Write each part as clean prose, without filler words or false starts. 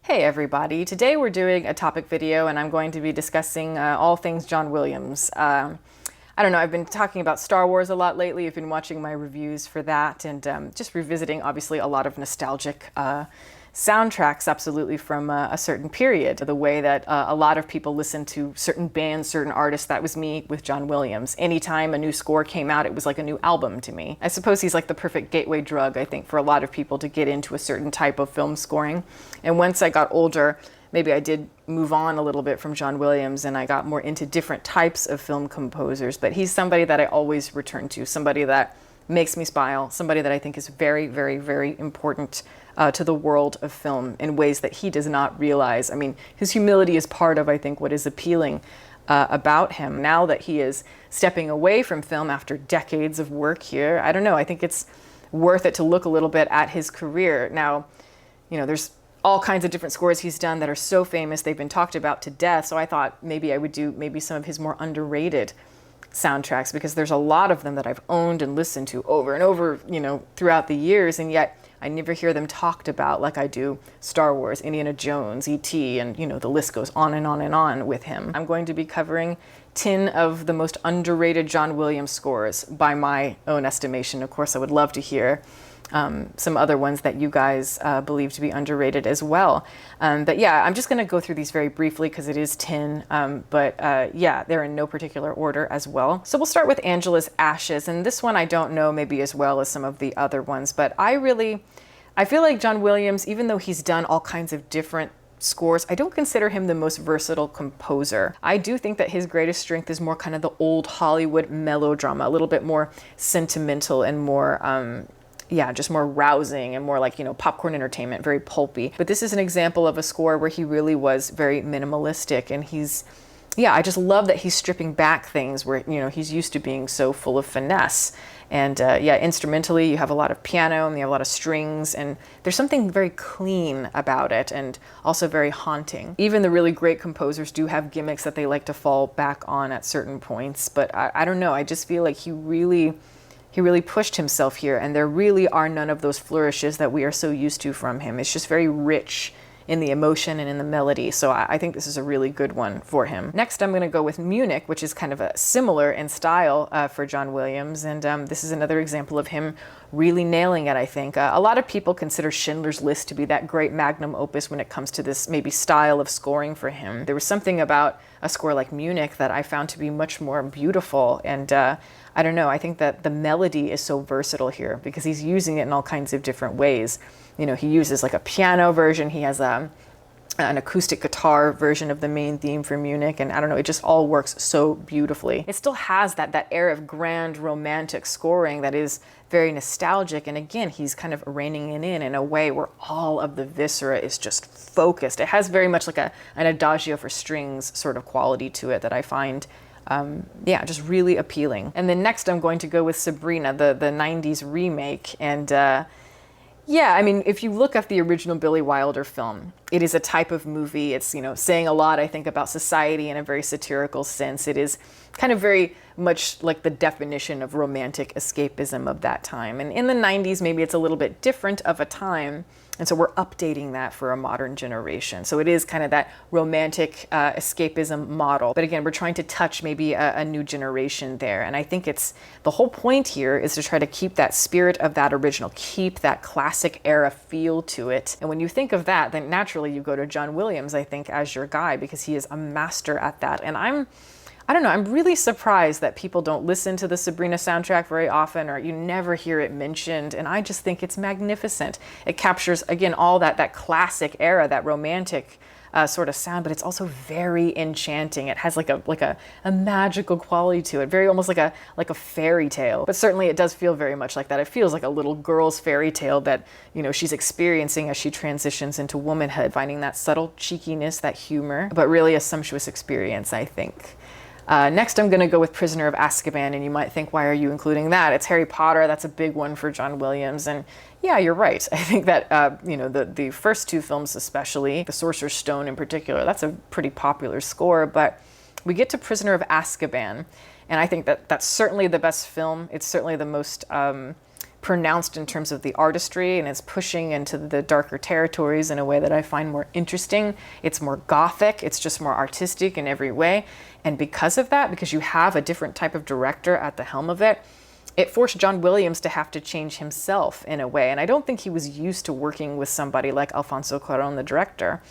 Hey everybody, today we're doing a topic video and I'm going to be discussing all things John Williams. I don't know, I've been talking about Star Wars a lot lately. I've been watching my reviews for that and just revisiting obviously a lot of nostalgic soundtracks absolutely from a certain period. The way that a lot of people listen to certain bands, certain artists, that was me with John Williams. Anytime a new score came out, it was like a new album to me. I suppose he's like the perfect gateway drug, I think, for a lot of people to get into a certain type of film scoring. And once I got older, maybe I did move on a little bit from John Williams and I got more into different types of film composers. But he's somebody that I always return to, somebody that makes me smile, somebody that I think is very, very, very important to the world of film in ways that he does not realize. I mean, his humility is part of, I think, what is appealing about him. Now that he is stepping away from film after decades of work here, I don't know, I think it's worth it to look a little bit at his career. Now, you know, there's all kinds of different scores he's done that are so famous, they've been talked about to death, so I thought maybe I would do maybe some of his more underrated soundtracks, because there's a lot of them that I've owned and listened to over and over, you know, throughout the years, and yet I never hear them talked about like I do Star Wars, Indiana Jones, E.T., and, you know, the list goes on and on and on with him. I'm going to be covering 10 of the most underrated John Williams scores by my own estimation. Of course, I would love to hear some other ones that you guys believe to be underrated as well. But yeah, I'm just going to go through these very briefly because it is 10, yeah, they're in no particular order as well. So we'll start with Angela's Ashes, and this one I don't know maybe as well as some of the other ones, but I feel like John Williams, even though he's done all kinds of different scores, I don't consider him the most versatile composer. I do think that his greatest strength is more kind of the old Hollywood melodrama, a little bit more sentimental and more yeah, just more rousing and more like, you know, popcorn entertainment, very pulpy. But this is an example of a score where he really was very minimalistic, and yeah, I just love that he's stripping back things where, you know, he's used to being so full of finesse. And yeah, instrumentally, you have a lot of piano and you have a lot of strings, and there's something very clean about it and also very haunting. Even the really great composers do have gimmicks that they like to fall back on at certain points, but I don't know, I just feel like he really pushed himself here, and there really are none of those flourishes that we are so used to from him. It's just very rich in the emotion and in the melody, so I think this is a really good one for him. Next, I'm going to go with Munich, which is kind of a similar in style for John Williams, and this is another example of him really nailing it, I think. A lot of people consider Schindler's List to be that great magnum opus when it comes to this maybe style of scoring for him. There was something about a score like Munich that I found to be much more beautiful, and I don't know, I think that the melody is so versatile here because he's using it in all kinds of different ways. You know, he uses like a piano version, he has an acoustic guitar version of the main theme for Munich, and I don't know, it just all works so beautifully. It still has that air of grand romantic scoring that is very nostalgic, and again, he's kind of reining it in a way where all of the viscera is just focused. It has very much like an adagio for strings sort of quality to it that I find yeah, just really appealing. And then next I'm going to go with Sabrina, the 90s remake, and yeah, I mean, if you look at the original Billy Wilder film, it is a type of movie. It's, you know, saying a lot, I think, about society in a very satirical sense. It is kind of very much like the definition of romantic escapism of that time. And in the 90s, maybe it's a little bit different of a time. And so we're updating that for a modern generation. So it is kind of that romantic escapism model. But again, we're trying to touch maybe a new generation there. And I think it's the whole point here is to try to keep that spirit of that original, keep that classic era feel to it. And when you think of that, then naturally you go to John Williams, I think, as your guy, because he is a master at that. And I don't know, I'm really surprised that people don't listen to the Sabrina soundtrack very often, or you never hear it mentioned, and I just think it's magnificent. It captures, again, all that classic era, that romantic sort of sound, but it's also very enchanting. It has like a magical quality to it, very almost like a fairy tale. But certainly it does feel very much like that. It feels like a little girl's fairy tale that, you know, she's experiencing as she transitions into womanhood, finding that subtle cheekiness, that humor, but really a sumptuous experience, I think. Next, I'm going to go with Prisoner of Azkaban, and you might think, why are you including that? It's Harry Potter. That's a big one for John Williams, and yeah, you're right. I think that, you know, the first two films especially, the Sorcerer's Stone in particular, that's a pretty popular score, but we get to Prisoner of Azkaban, and I think that that's certainly the best film. It's certainly the most pronounced in terms of the artistry, and it's pushing into the darker territories in a way that I find more interesting. It's more gothic, it's just more artistic in every way. And because of that, because you have a different type of director at the helm of it, it forced John Williams to have to change himself in a way. And I don't think he was used to working with somebody like Alfonso Cuarón, the director.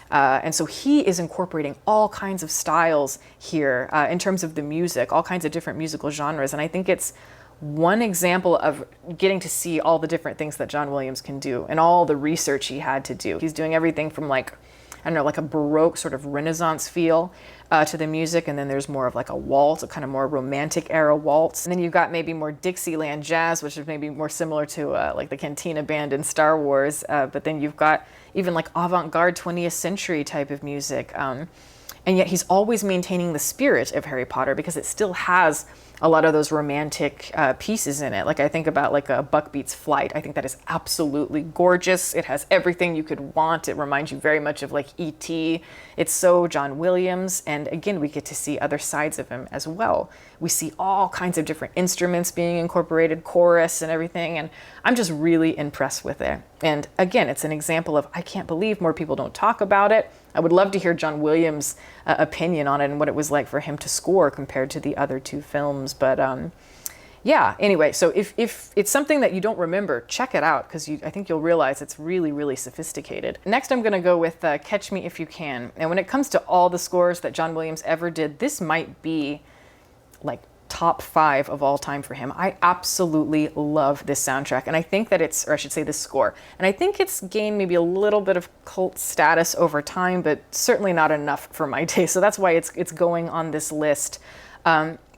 And so he is incorporating all kinds of styles here in terms of the music, all kinds of different musical genres. And I think it's one example of getting to see all the different things that John Williams can do and all the research he had to do. He's doing everything from like, I don't know, like a Baroque sort of Renaissance feel to the music, and then there's more of like a waltz, a kind of more romantic era waltz. And then you've got maybe more Dixieland jazz, which is maybe more similar to like the Cantina Band in Star Wars. But then you've got even like avant-garde 20th century type of music. And yet he's always maintaining the spirit of Harry Potter because it still has a lot of those romantic pieces in it. Like I think about like a Buckbeat's Flight. I think that is absolutely gorgeous. It has everything you could want. It reminds you very much of like E.T. It's so John Williams. And again, we get to see other sides of him as well. We see all kinds of different instruments being incorporated, chorus and everything. And I'm just really impressed with it. And again, it's an example of, I can't believe more people don't talk about it. I would love to hear John Williams' opinion on it and what it was like for him to score compared to the other two films. But yeah, anyway, so if it's something that you don't remember, check it out, because I think you'll realize it's really, really sophisticated. Next, I'm going to go with Catch Me If You Can. And when it comes to all the scores that John Williams ever did, this might be like top 5 of all time for him. I absolutely love this soundtrack. And I think that it's, or I should say this score, and I think it's gained maybe a little bit of cult status over time, but certainly not enough for my taste. So that's why it's going on this list.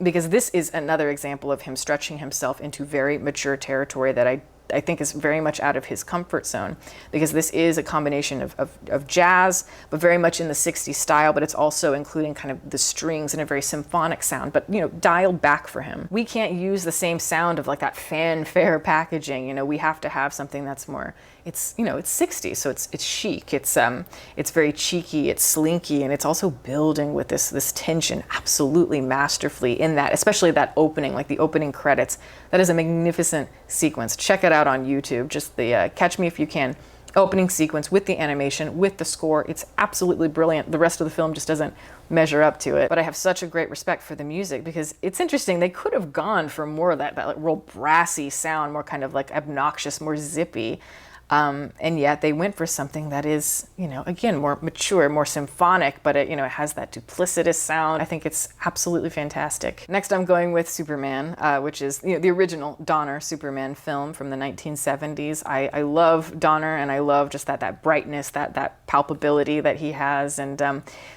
Because this is another example of him stretching himself into very mature territory that I think is very much out of his comfort zone, because this is a combination of jazz, but very much in the 60s style, but it's also including kind of the strings and a very symphonic sound, but, you know, dialed back for him. We can't use the same sound of like that fanfare packaging, you know, we have to have something that's more, it's, you know, it's 60s, so it's chic, it's very cheeky, it's slinky, and it's also building with this tension absolutely masterfully in that, especially that opening, like the opening credits. That is a magnificent sequence. Check it out on YouTube, just the Catch Me If You Can opening sequence with the animation, with the score. It's absolutely brilliant. The rest of the film just doesn't measure up to it. But I have such a great respect for the music, because it's interesting. They could have gone for more of that like real brassy sound, more kind of like obnoxious, more zippy. And yet they went for something that is, you know, again, more mature, more symphonic, but it, you know, it has that duplicitous sound. I think it's absolutely fantastic. Next, I'm going with Superman, which is, you know, the original Donner Superman film from the 1970s. I love Donner, and I love just that brightness, that palpability that he has. And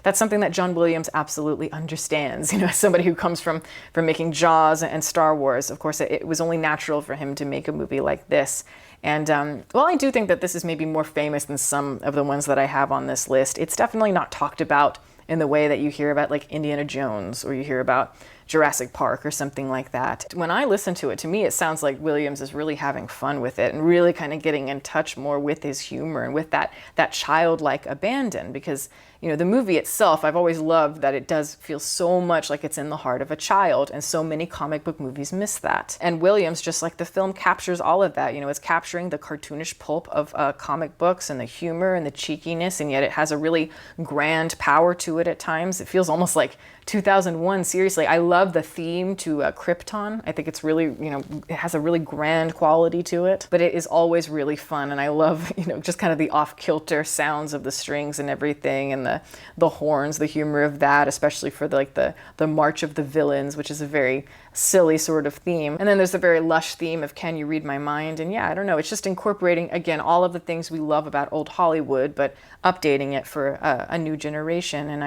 that's something that John Williams absolutely understands. You know, as somebody who comes from making Jaws and Star Wars, of course, it was only natural for him to make a movie like this. And while I do think that this is maybe more famous than some of the ones that I have on this list, it's definitely not talked about in the way that you hear about like Indiana Jones, or you hear about Jurassic Park or something like that. When I listen to it, to me, it sounds like Williams is really having fun with it and really kind of getting in touch more with his humor and with that childlike abandon, because, you know, the movie itself, I've always loved that it does feel so much like it's in the heart of a child, and so many comic book movies miss that. And Williams, just like the film, captures all of that. You know, it's capturing the cartoonish pulp of comic books and the humor and the cheekiness, and yet it has a really grand power to it at times. It feels almost like 2001, seriously. I love the theme to Krypton. I think it's really, you know, it has a really grand quality to it, but it is always really fun. And I love, you know, just kind of the off-kilter sounds of the strings and everything, and the horns, the humor of that, especially for the March of the Villains, which is a very silly sort of theme. And then there's the very lush theme of Can You Read My Mind? And yeah, I don't know, it's just incorporating, again, all of the things we love about old Hollywood, but updating it for a new generation. And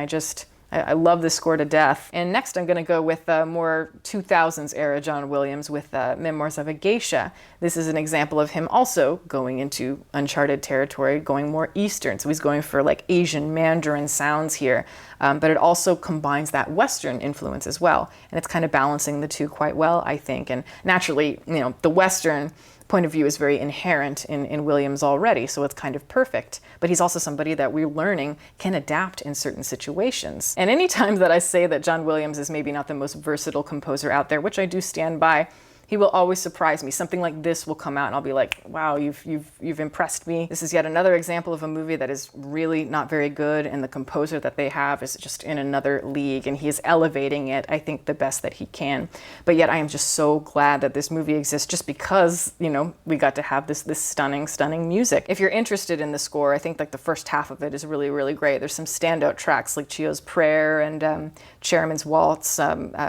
I love this score to death. And next I'm going to go with more 2000s era John Williams with Memoirs of a Geisha. This is an example of him also going into uncharted territory, going more Eastern. So he's going for like Asian Mandarin sounds here, but it also combines that Western influence as well. And it's kind of balancing the two quite well, I think. And naturally, you know, the Western point of view is very inherent in Williams already, so it's kind of perfect. But he's also somebody that we're learning can adapt in certain situations. And any time that I say that John Williams is maybe not the most versatile composer out there, which I do stand by, he will always surprise me. Something like this will come out and I'll be like, wow, you've impressed me. This is yet another example of a movie that is really not very good, and the composer that they have is just in another league, and he is elevating it, I think, the best that he can. But yet I am just so glad that this movie exists, just because, you know, we got to have this stunning music. If you're interested in the score, I think like the first half of it is really great. There's some standout tracks like Chio's Prayer and Chairman's Waltz,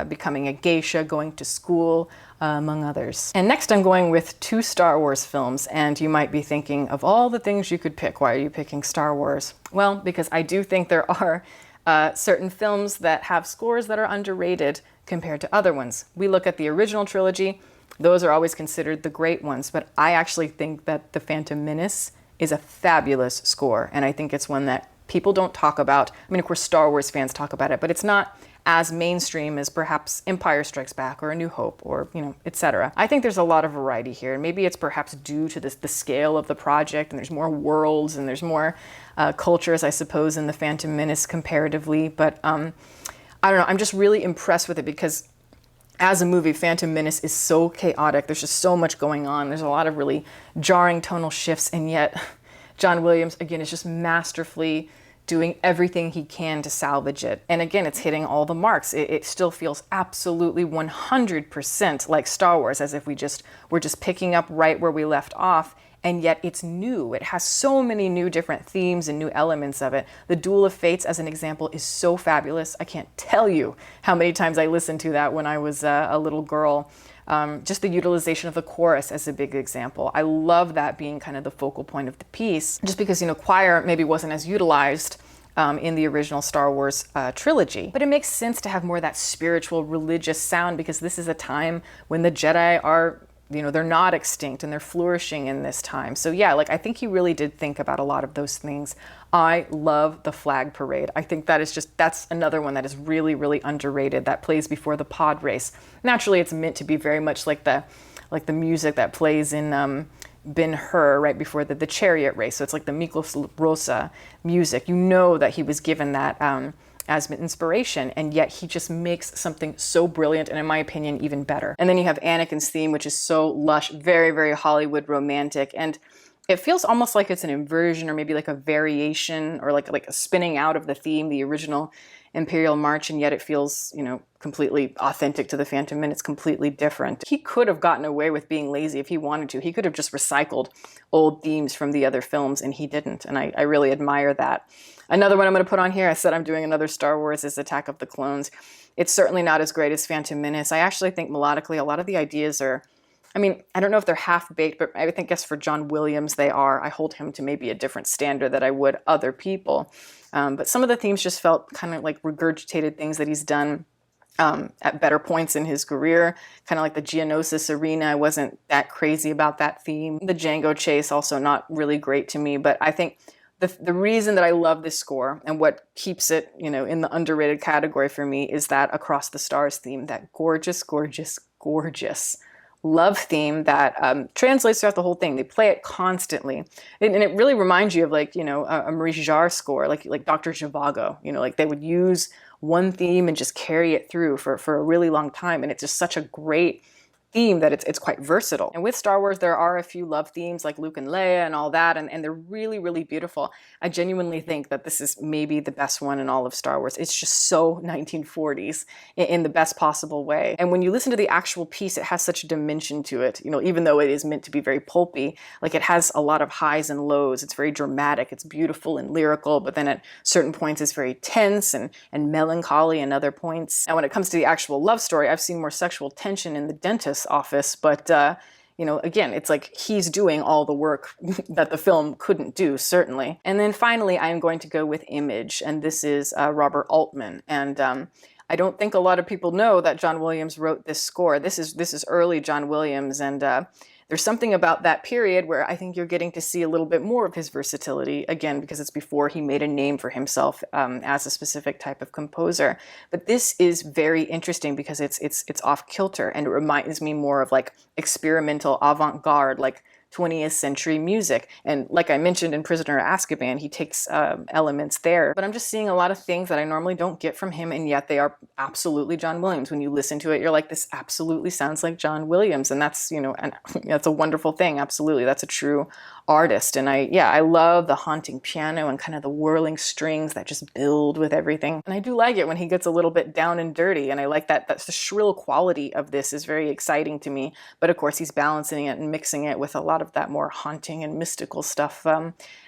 Becoming a Geisha, Going to School, among others. And next I'm going with 2 Star Wars films, and you might be thinking, of all the things you could pick, why are you picking Star Wars? Well, because I do think there are certain films that have scores that are underrated compared to other ones. We look at the original trilogy, those are always considered the great ones, but I actually think that The Phantom Menace is a fabulous score, and I think it's one that people don't talk about. I mean, of course, Star Wars fans talk about it, but it's not as mainstream as perhaps Empire Strikes Back or A New Hope or, you know, etc. I think there's a lot of variety here, and maybe it's perhaps due to the scale of the project, and there's more worlds and there's more cultures, I suppose, in The Phantom Menace comparatively. But I don't know, I'm just really impressed with it because as a movie, Phantom Menace is so chaotic. There's just so much going on. There's a lot of really jarring tonal shifts, and yet John Williams, again, is just masterfully doing everything he can to salvage it. And again, it's hitting all the marks. It still feels absolutely 100% like Star Wars, as if we're just picking up right where we left off. And yet it's new. It has so many new different themes and new elements of it. The Duel of Fates, as an example, is so fabulous. I can't tell you how many times I listened to that when I was a little girl. Just the utilization of the chorus as a big example. I love that being kind of the focal point of the piece, just because, you know, choir maybe wasn't as utilized in the original Star Wars trilogy. But it makes sense to have more of that spiritual, religious sound, because this is a time when the Jedi are, you know, they're not extinct and they're flourishing in this time. So yeah, like I think he really did think about a lot of those things. I love the flag parade. I think that's another one that is really underrated, that plays before the pod race. Naturally, it's meant to be very much like the music that plays in Ben-Hur right before the chariot race. So it's like the Miklos Rosa music. You know that he was given that as an inspiration, and yet he just makes something so brilliant, and in my opinion, even better. And then you have Anakin's theme, which is so lush, very Hollywood romantic, and it feels almost like it's an inversion or maybe like a variation or like a spinning out of the theme, the original Imperial March, and yet it feels, you know, completely authentic to The Phantom Menace. It's completely different. He could have gotten away with being lazy if he wanted to. He could have just recycled old themes from the other films, and he didn't, and I really admire that. Another one I'm going to put on here, I said I'm doing another Star Wars, is Attack of the Clones. It's certainly not as great as Phantom Menace. I actually think melodically a lot of the ideas are, I mean, I don't know if they're half-baked, but I guess for John Williams they are. I hold him to maybe a different standard that I would other people. But some of the themes just felt kind of like regurgitated things that he's done at better points in his career. Kind of like the Geonosis Arena, I wasn't that crazy about that theme. The Django Chase, also not really great to me, but I think the reason that I love this score and what keeps it, you know, in the underrated category for me is that Across the Stars theme, that gorgeous love theme that translates throughout the whole thing. They play it constantly. And it really reminds you of, like, you know, a Maurice Jarre score, like Dr. Zhivago. You know, like they would use one theme and just carry it through for a really long time. And it's just such a great theme that it's quite versatile. And with Star Wars, there are a few love themes like Luke and Leia and all that, and they're really beautiful. I genuinely think that this is maybe the best one in all of Star Wars. It's just so 1940s in the best possible way. And when you listen to the actual piece, it has such a dimension to it, you know, even though it is meant to be very pulpy. Like, it has a lot of highs and lows. It's very dramatic, it's beautiful and lyrical, but then at certain points it's very tense and melancholy and other points. And when it comes to the actual love story, I've seen more sexual tension in The Dentist's Office, but you know, again, it's like he's doing all the work that the film couldn't do, certainly. And then finally, I am going to go with Image, and this is Robert Altman. And I don't think a lot of people know that John Williams wrote this score. This is early John Williams, and there's something about that period where I think you're getting to see a little bit more of his versatility, again, because it's before he made a name for himself as a specific type of composer. But this is very interesting because it's off kilter, and it reminds me more of like experimental avant-garde, like 20th century music. And like I mentioned in Prisoner of Azkaban, he takes elements there. But I'm just seeing a lot of things that I normally don't get from him, and yet they are absolutely John Williams. When you listen to it, you're like, this absolutely sounds like John Williams. And that's, you know, and that's a wonderful thing. Absolutely. That's a true artist. And I love the haunting piano and kind of the whirling strings that just build with everything. And I do like it when he gets a little bit down and dirty. And I like that. That's the shrill quality of this is very exciting to me. But of course, he's balancing it and mixing it with a lot of that more haunting and mystical stuff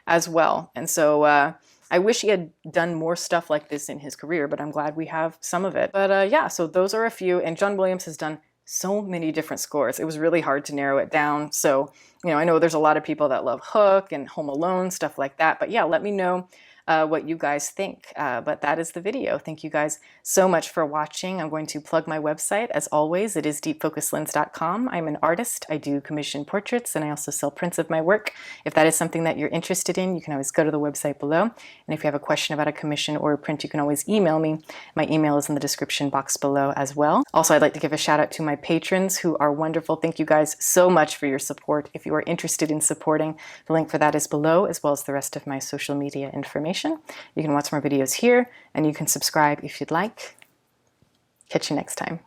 as well. And so I wish he had done more stuff like this in his career, but I'm glad we have some of it. But yeah, so those are a few. And John Williams has done so many different scores. It was really hard to narrow it down. So, you know, I know there's a lot of people that love Hook and Home Alone, stuff like that. But yeah, let me know what you guys think. But that is the video. Thank you guys so much for watching. I'm going to plug my website. As always, it is deepfocuslens.com. I'm an artist. I do commission portraits, and I also sell prints of my work. If that is something that you're interested in, you can always go to the website below. And if you have a question about a commission or a print, you can always email me. My email is in the description box below as well. Also, I'd like to give a shout out to my patrons who are wonderful. Thank you guys so much for your support. If you are interested in supporting, the link for that is below, as well as the rest of my social media information. You can watch more videos here, and you can subscribe if you'd like. Catch you next time.